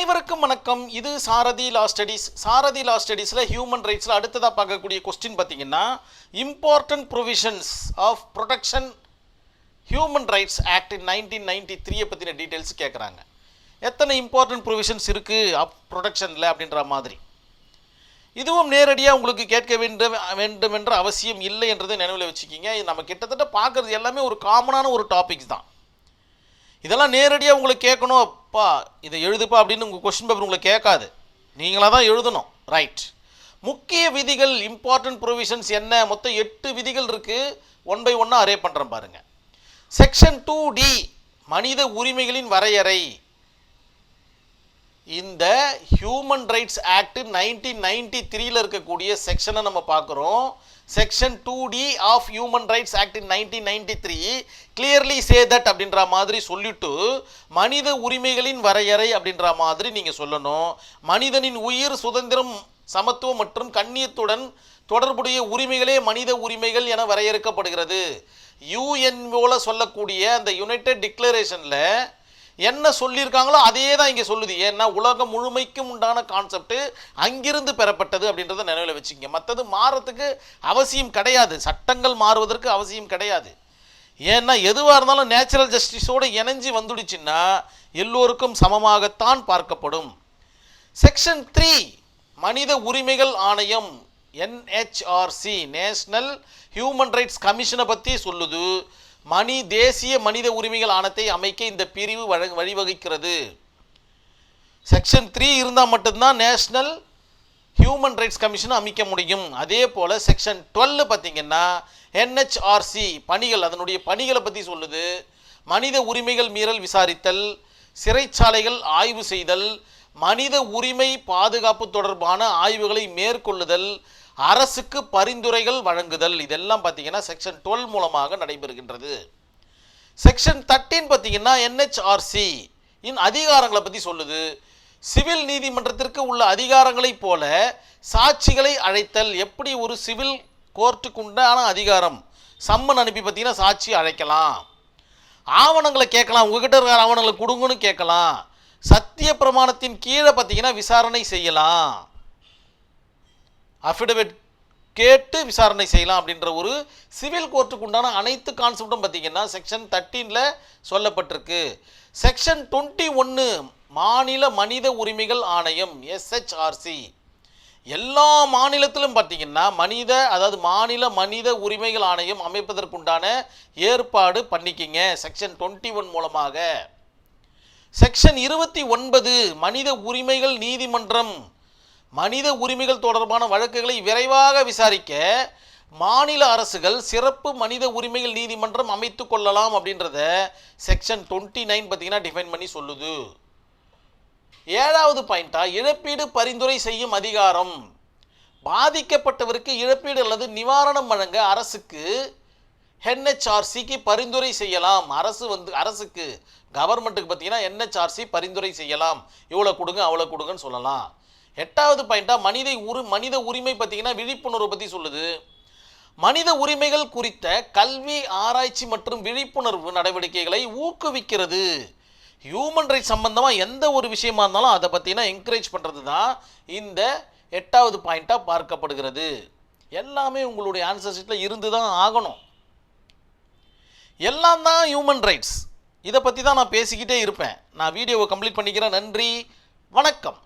அனைவருக்கும் வணக்கம். இது சாரதி லா ஸ்டடீஸ். சாரதி லா ஸ்டடீஸில் ஹியூமன் ரைட்ஸில் அடுத்ததாக பார்க்கக்கூடிய கொஸ்டின் பார்த்தீங்கன்னா, important provisions of protection human rights act 1993 பற்றின டீட்டெயில்ஸ் கேட்குறாங்க. எத்தனை இம்பார்ட்டன்ட் ப்ரொவிஷன்ஸ் இருக்குது ப்ரொடெக்ஷனில் அப்படின்ற மாதிரி. இதுவும் நேரடியாக உங்களுக்கு கேட்க வேண்டும் என்ற அவசியம் இல்லை என்றதை நினைவில் வச்சுக்கிங்க. இது நம்ம கிட்டத்தட்ட பார்க்குறது எல்லாமே ஒரு காமனான ஒரு டாபிக்ஸ் தான். இதெல்லாம் நேரடியாக உங்களுக்கு கேட்கணும், அப்பா இதை எழுதுப்பா அப்படின்னு உங்கள் கொஸ்டின் பேப்பர் உங்களுக்கு கேட்காது, நீங்களாக தான் எழுதணும். ரைட். முக்கிய விதிகள் இம்பார்ட்டன்ட் ப்ரொவிஷன்ஸ் என்ன? மொத்தம் 8 விதிகள் இருக்குது. ஒன் பை ஒன்னாக அரே பண்ணுறேன் பாருங்கள். செக்ஷன் 2D மனித உரிமைகளின் வரையறை. இந்த ஹியூமன் ரைட்ஸ் ஆக்ட் 1993 இருக்கக்கூடிய செக்ஷனை நம்ம பார்க்குறோம். Section 2D of human rights act 1993 clearly say that அப்படின்ற மாதிரி சொல்லிட்டு, மனித உரிமைகளின் வரையறை அப்படின்ற மாதிரி நீங்கள் சொல்லணும். மனிதனின் உயிர், சுதந்திரம், சமத்துவம் மற்றும் கண்ணியத்துடன் தொடர்புடைய உரிமைகளே மனித உரிமைகள் என வரையறுக்கப்படுகிறது. யூஎன்ஓல சொல்லக்கூடிய அந்த யுனைடெட் டிக்ளரேஷனில் என்ன சொல்லியிருக்காங்களோ அதே தான் இங்கே சொல்லுது. ஏன்னா உலகம் முழுமைக்கும் உண்டான கான்செப்ட் அங்கிருந்து பெறப்பட்டது அப்படின்றத நினைவில் வச்சுங்க. மற்றது மாறத்துக்கு அவசியம் கிடையாது, சட்டங்கள் மாறுவதற்கு அவசியம் கிடையாது. ஏன்னா எதுவாக இருந்தாலும் நேச்சுரல் ஜஸ்டிஸோடு இணைஞ்சு வந்துடுச்சுன்னா எல்லோருக்கும் சமமாகத்தான் பார்க்கப்படும். செக்ஷன் 3 மனித உரிமைகள் ஆணையம் NHRC நேஷனல் ஹியூமன் ரைட்ஸ் கமிஷனை பற்றி சொல்லுது. தேசிய மனித உரிமைகள் ஆணையத்தை அமைக்க இந்த பிரிவு வழிவகுக்கிறது. செக்ஷன் 3 இருந்தால் மட்டும்தான் நேஷனல் ஹியூமன் ரைட்ஸ் கமிஷனை அமைக்க முடியும். அதே போல் செக்ஷன் 12 பார்த்தீங்கன்னா NHRC பணிகள், அதனுடைய பணிகளை பற்றி சொல்லுது. மனித உரிமைகள் மீறல் விசாரித்தல், சிறைச்சாலைகள் ஆய்வு செய்தல், மனித உரிமை பாதுகாப்பு தொடர்பான ஆய்வுகளை மேற்கொள்ளுதல், அரசுக்கு பரிந்துரைகள் வழங்குதல், இதெல்லாம் பார்த்தீங்கன்னா செக்ஷன் 12 மூலமாக நடைபெறுகின்றது. செக்ஷன் 13 பார்த்தீங்கன்னா NHRC இன் அதிகாரங்களை பற்றி சொல்லுது. சிவில் நீதிமன்றத்திற்கு உள்ள அதிகாரங்களைப் போல சாட்சிகளை அழைத்தல். எப்படி ஒரு சிவில் கோர்ட்டுக்கு உண்டான அதிகாரம், சம்மன் அனுப்பி பார்த்தீங்கன்னா சாட்சி அழைக்கலாம், ஆவணங்களை கேட்கலாம், உங்ககிட்ட இருக்கிற ஆவணங்களை கொடுங்கன்னு கேட்கலாம், சத்திய பிரமாணத்தின் கீழே பார்த்தீங்கன்னா விசாரணை செய்யலாம், அஃபிடவிட் கேட்டு விசாரணை செய்யலாம் அப்படின்ற ஒரு சிவில் கோர்ட்டுக்கு உண்டான அனைத்து கான்செப்டும் பார்த்தீங்கன்னா செக்ஷன் 13 சொல்லப்பட்டிருக்கு. செக்ஷன் 21 மாநில மனித உரிமைகள் ஆணையம் SHRC. எல்லா மாநிலத்திலும் பார்த்தீங்கன்னா மாநில மனித உரிமைகள் ஆணையம் அமைப்பதற்குண்டான ஏற்பாடு பண்ணிக்கிங்க செக்ஷன் 21 மூலமாக. செக்ஷன் 29 மனித உரிமைகள் நீதிமன்றம். மனித உரிமைகள் தொடர்பான வழக்குகளை விரைவாக விசாரிக்க மாநில அரசுகள் சிறப்பு மனித உரிமைகள் நீதிமன்றம் அமைத்து கொள்ளலாம் அப்படின்றத செக்ஷன் 29 பார்த்தீங்கன்னா டிஃபைன் பண்ணி சொல்லுது. 7வது பாயிண்டா இழப்பீடு பரிந்துரை செய்யும் அதிகாரம். பாதிக்கப்பட்டவருக்கு இழப்பீடு அல்லது நிவாரணம் வழங்க அரசுக்கு NHRCக்கு பரிந்துரை செய்யலாம். அரசுக்கு கவர்மெண்ட்டுக்கு பார்த்தீங்கன்னா NHRC பரிந்துரை செய்யலாம், இவ்வளோ கொடுங்க அவ்வளோ கொடுங்கன்னு சொல்லலாம். 8வது பாயிண்டா மனித உரிமை பார்த்தீங்கன்னா விழிப்புணர்வு பற்றி சொல்லுது. மனித உரிமைகள் குறித்த கல்வி, ஆராய்ச்சி மற்றும் விழிப்புணர்வு நடவடிக்கைகளை ஊக்குவிக்கிறது. ஹியூமன் ரைட்ஸ் சம்பந்தமாக எந்த ஒரு விஷயமா இருந்தாலும் அதை பார்த்தீங்கன்னா என்கரேஜ் பண்ணுறது தான் இந்த 8வது பாயிண்டாக பார்க்கப்படுகிறது. எல்லாமே உங்களுடைய ஆன்சர் ஷீட்டில் இருந்து தான் ஆகணும். எல்லாம் தான் ஹியூமன் ரைட்ஸ். இதை பற்றி தான் நான் பேசிக்கிட்டே இருப்பேன். நான் வீடியோவை கம்ப்ளீட் பண்ணிக்கிறேன். நன்றி, வணக்கம்.